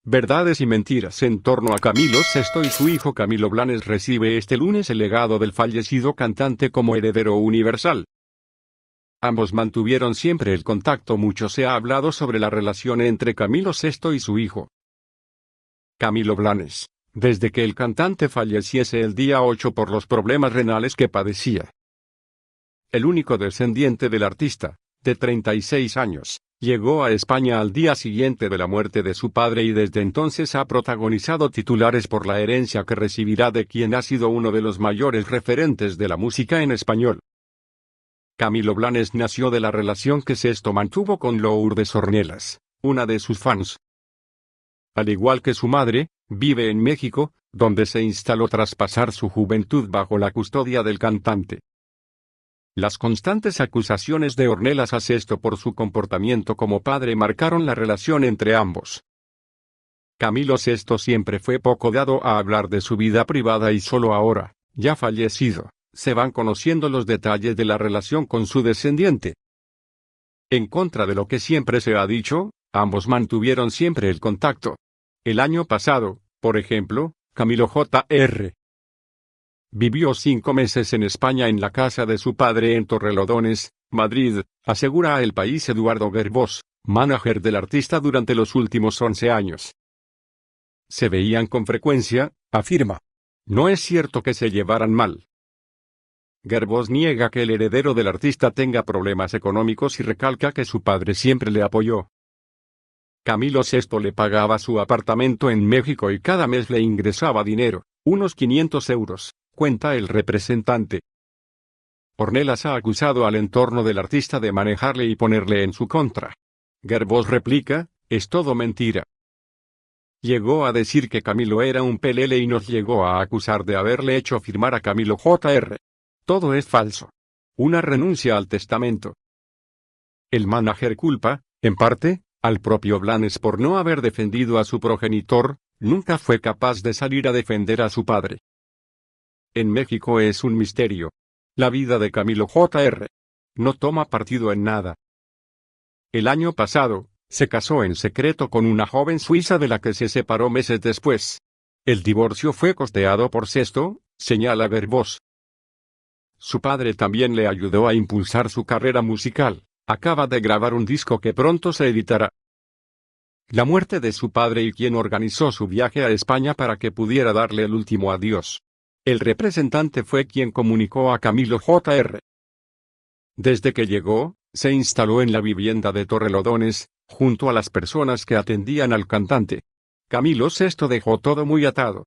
Verdades y mentiras en torno a Camilo VI y su hijo Camilo Blanes recibe este lunes el legado del fallecido cantante como heredero universal. Ambos mantuvieron siempre el contacto. Mucho se ha hablado sobre la relación entre Camilo VI y su hijo. Camilo Blanes, desde que el cantante falleciese el día 8 por los problemas renales que padecía. El único descendiente del artista, de 36 años, llegó a España al día siguiente de la muerte de su padre y desde entonces ha protagonizado titulares por la herencia que recibirá de quien ha sido uno de los mayores referentes de la música en español. Camilo Blanes nació de la relación que Sesto mantuvo con Lourdes Ornelas, una de sus fans. Al igual que su madre, vive en México, donde se instaló tras pasar su juventud bajo la custodia del cantante. Las constantes acusaciones de Ornelas a Sesto por su comportamiento como padre marcaron la relación entre ambos. Camilo VI siempre fue poco dado a hablar de su vida privada y solo ahora, ya fallecido, se van conociendo los detalles de la relación con su descendiente. En contra de lo que siempre se ha dicho, ambos mantuvieron siempre el contacto. El año pasado, por ejemplo, Camilo Jr. vivió 5 meses en España en la casa de su padre en Torrelodones, Madrid, asegura a El País Eduardo Gerbós, manager del artista durante los últimos 11 años. Se veían con frecuencia, afirma. No es cierto que se llevaran mal. Gerbós niega que el heredero del artista tenga problemas económicos y recalca que su padre siempre le apoyó. Camilo VI le pagaba su apartamento en México y cada mes le ingresaba dinero, unos 500 euros, cuenta el representante. Ornelas ha acusado al entorno del artista de manejarle y ponerle en su contra. Gerbós replica, es todo mentira. Llegó a decir que Camilo era un pelele y nos llegó a acusar de haberle hecho firmar a Camilo Jr. Todo es falso. Una renuncia al testamento. El manager culpa, en parte, al propio Blanes por no haber defendido a su progenitor, nunca fue capaz de salir a defender a su padre. En México es un misterio. La vida de Camilo Jr. no toma partido en nada. El año pasado, se casó en secreto con una joven suiza de la que se separó meses después. El divorcio fue costeado por Sesto, señala Gerbós. Su padre también le ayudó a impulsar su carrera musical. Acaba de grabar un disco que pronto se editará. La muerte de su padre y quien organizó su viaje a España para que pudiera darle el último adiós. El representante fue quien comunicó a Camilo Jr. Desde que llegó, se instaló en la vivienda de Torrelodones, junto a las personas que atendían al cantante. Camilo VI dejó todo muy atado.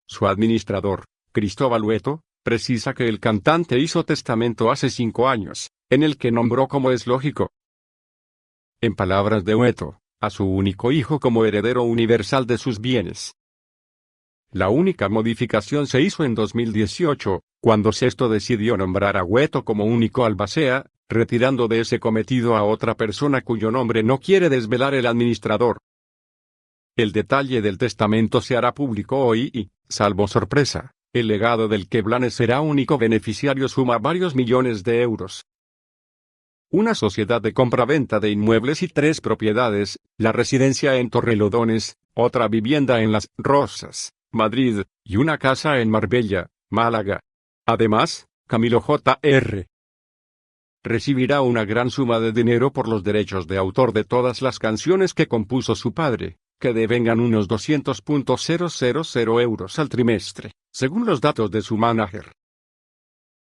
Su administrador, Cristóbal Hueto, precisa que el cantante hizo testamento hace 5 años, en el que nombró, como es lógico, en palabras de Hueto, a su único hijo como heredero universal de sus bienes. La única modificación se hizo en 2018, cuando Sesto decidió nombrar a Hueto como único albacea, retirando de ese cometido a otra persona cuyo nombre no quiere desvelar el administrador. El detalle del testamento se hará público hoy y, salvo sorpresa, el legado del que Blanes será único beneficiario suma varios millones de euros. Una sociedad de compraventa de inmuebles y 3 propiedades, la residencia en Torrelodones, otra vivienda en Las Rosas, Madrid, y una casa en Marbella, Málaga. Además, Camilo Jr. recibirá una gran suma de dinero por los derechos de autor de todas las canciones que compuso su padre, que devengan unos 200.000 euros al trimestre, según los datos de su manager.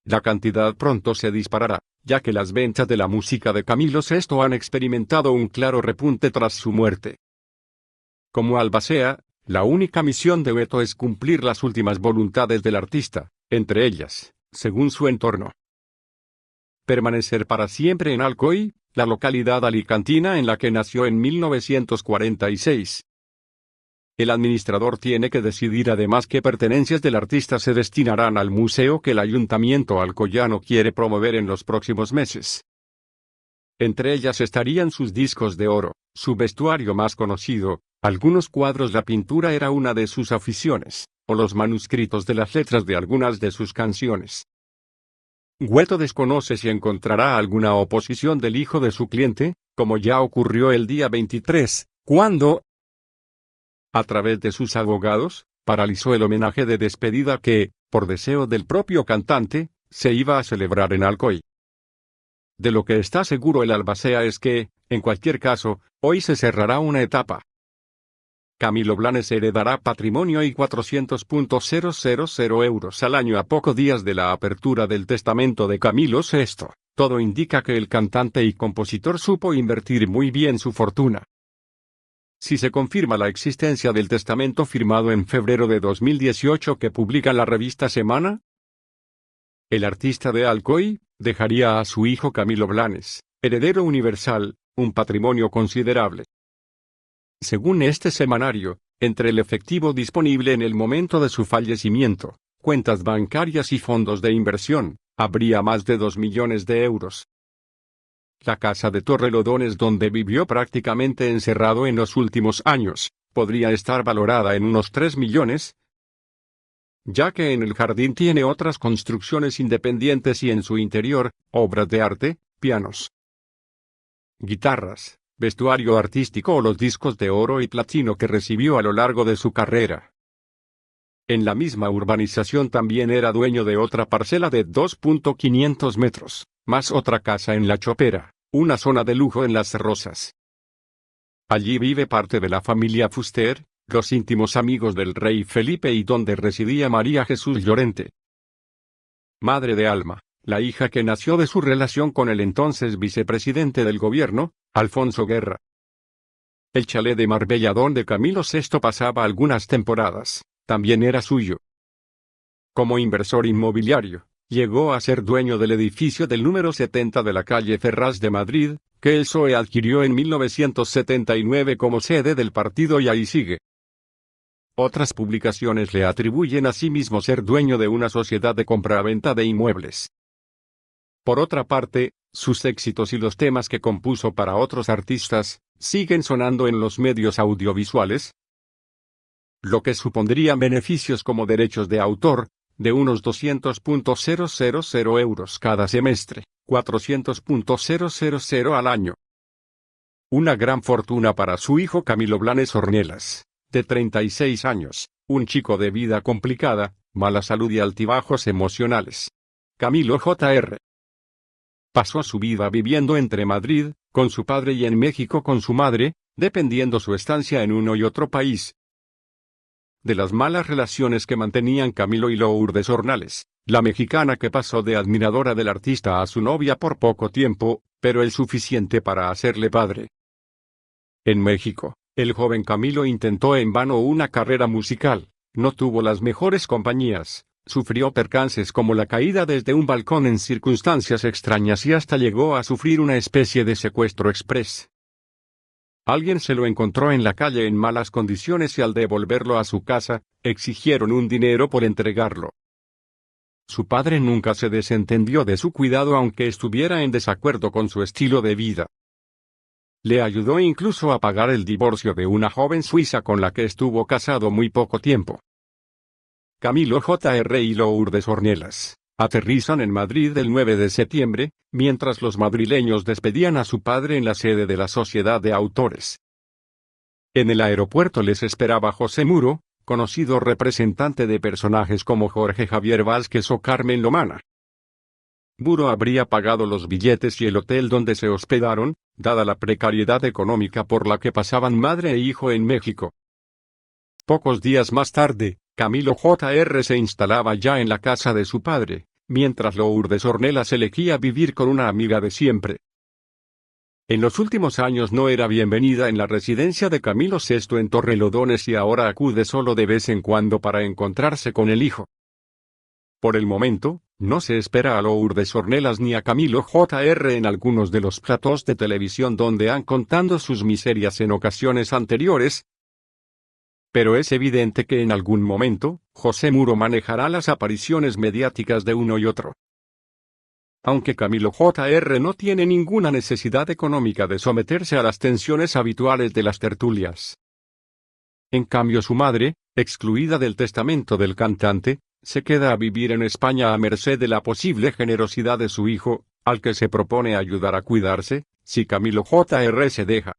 La cantidad pronto se disparará, ya que las ventas de la música de Camilo VI han experimentado un claro repunte tras su muerte. Como albacea, la única misión de Hueto es cumplir las últimas voluntades del artista, entre ellas, según su entorno, permanecer para siempre en Alcoy, la localidad alicantina en la que nació en 1946. El administrador tiene que decidir además qué pertenencias del artista se destinarán al museo que el ayuntamiento alcoyano quiere promover en los próximos meses. Entre ellas estarían sus discos de oro, su vestuario más conocido, algunos cuadros. La pintura era una de sus aficiones, o los manuscritos de las letras de algunas de sus canciones. Hueto desconoce si encontrará alguna oposición del hijo de su cliente, como ya ocurrió el día 23, cuando a través de sus abogados, paralizó el homenaje de despedida que, por deseo del propio cantante, se iba a celebrar en Alcoy. De lo que está seguro el albacea es que, en cualquier caso, hoy se cerrará una etapa. Camilo Blanes heredará patrimonio y 400.000 euros al año a pocos días de la apertura del testamento de Camilo VI. Todo indica que el cantante y compositor supo invertir muy bien su fortuna. Si se confirma la existencia del testamento firmado en febrero de 2018 que publica la revista Semana, el artista de Alcoy dejaría a su hijo Camilo Blanes, heredero universal, un patrimonio considerable. Según este semanario, entre el efectivo disponible en el momento de su fallecimiento, cuentas bancarias y fondos de inversión, habría más de 2 millones de euros. La casa de Torrelodones donde vivió prácticamente encerrado en los últimos años, podría estar valorada en unos 3 millones, ya que en el jardín tiene otras construcciones independientes y en su interior, obras de arte, pianos, guitarras, vestuario artístico o los discos de oro y platino que recibió a lo largo de su carrera. En la misma urbanización también era dueño de otra parcela de 2.500 metros, más otra casa en La Chopera, una zona de lujo en Las Rosas. Allí vive parte de la familia Fuster, los íntimos amigos del rey Felipe y donde residía María Jesús Llorente, madre de Alma, la hija que nació de su relación con el entonces vicepresidente del gobierno, Alfonso Guerra. El chalet de Marbella donde Camilo VI pasaba algunas temporadas, también era suyo. Como inversor inmobiliario, llegó a ser dueño del edificio del número 70 de la calle Ferraz de Madrid, que el PSOE adquirió en 1979 como sede del partido y ahí sigue. Otras publicaciones le atribuyen asimismo ser dueño de una sociedad de compraventa de inmuebles. Por otra parte, sus éxitos y los temas que compuso para otros artistas, siguen sonando en los medios audiovisuales, lo que supondría beneficios como derechos de autor, de unos 200.000 euros cada semestre, 400.000 al año. Una gran fortuna para su hijo Camilo Blanes Ornelas, de 36 años, un chico de vida complicada, mala salud y altibajos emocionales. Camilo Jr. pasó su vida viviendo entre Madrid, con su padre y en México con su madre, dependiendo su estancia en uno y otro país. De las malas relaciones que mantenían Camilo y Lourdes Ornelas, la mexicana que pasó de admiradora del artista a su novia por poco tiempo, pero el suficiente para hacerle padre. En México, el joven Camilo intentó en vano una carrera musical, no tuvo las mejores compañías, sufrió percances como la caída desde un balcón en circunstancias extrañas y hasta llegó a sufrir una especie de secuestro express. Alguien se lo encontró en la calle en malas condiciones y al devolverlo a su casa, exigieron un dinero por entregarlo. Su padre nunca se desentendió de su cuidado aunque estuviera en desacuerdo con su estilo de vida. Le ayudó incluso a pagar el divorcio de una joven suiza con la que estuvo casado muy poco tiempo. Camilo Jr. y Lourdes Ornelas aterrizan en Madrid el 9 de septiembre, mientras los madrileños despedían a su padre en la sede de la Sociedad de Autores. En el aeropuerto les esperaba José Muro, conocido representante de personajes como Jorge Javier Vázquez o Carmen Lomana. Muro habría pagado los billetes y el hotel donde se hospedaron, dada la precariedad económica por la que pasaban madre e hijo en México. Pocos días más tarde, Camilo Jr. se instalaba ya en la casa de su padre, mientras Lourdes Ornelas elegía vivir con una amiga de siempre. En los últimos años no era bienvenida en la residencia de Camilo VI en Torrelodones y ahora acude solo de vez en cuando para encontrarse con el hijo. Por el momento, no se espera a Lourdes Ornelas ni a Camilo Jr. en algunos de los platós de televisión donde han contado sus miserias en ocasiones anteriores, pero es evidente que en algún momento, José Muro manejará las apariciones mediáticas de uno y otro. Aunque Camilo Jr. no tiene ninguna necesidad económica de someterse a las tensiones habituales de las tertulias. En cambio su madre, excluida del testamento del cantante, se queda a vivir en España a merced de la posible generosidad de su hijo, al que se propone ayudar a cuidarse, si Camilo Jr. se deja.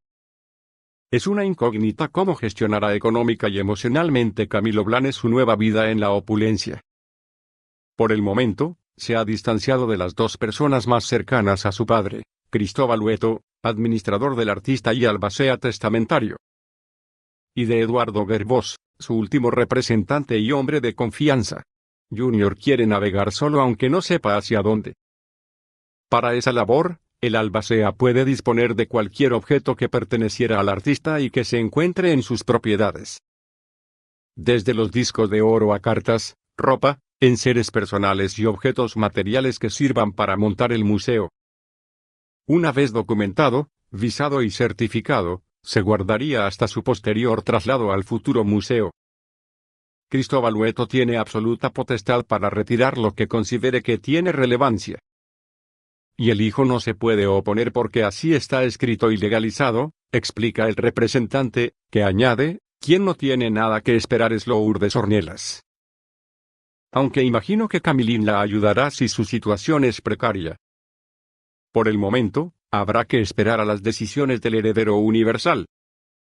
Es una incógnita cómo gestionará económica y emocionalmente Camilo Blanes su nueva vida en la opulencia. Por el momento, se ha distanciado de las dos personas más cercanas a su padre, Cristóbal Hueto, administrador del artista y albacea testamentario, y de Eduardo Gerbós, su último representante y hombre de confianza. Junior quiere navegar solo aunque no sepa hacia dónde. Para esa labor, el albacea puede disponer de cualquier objeto que perteneciera al artista y que se encuentre en sus propiedades. Desde los discos de oro a cartas, ropa, enseres personales y objetos materiales que sirvan para montar el museo. Una vez documentado, visado y certificado, se guardaría hasta su posterior traslado al futuro museo. Cristóbal Hueto tiene absoluta potestad para retirar lo que considere que tiene relevancia. Y el hijo no se puede oponer porque así está escrito y legalizado, explica el representante, que añade, quien no tiene nada que esperar es Lourdes Ornelas. Aunque imagino que Camilín la ayudará si su situación es precaria. Por el momento, habrá que esperar a las decisiones del heredero universal.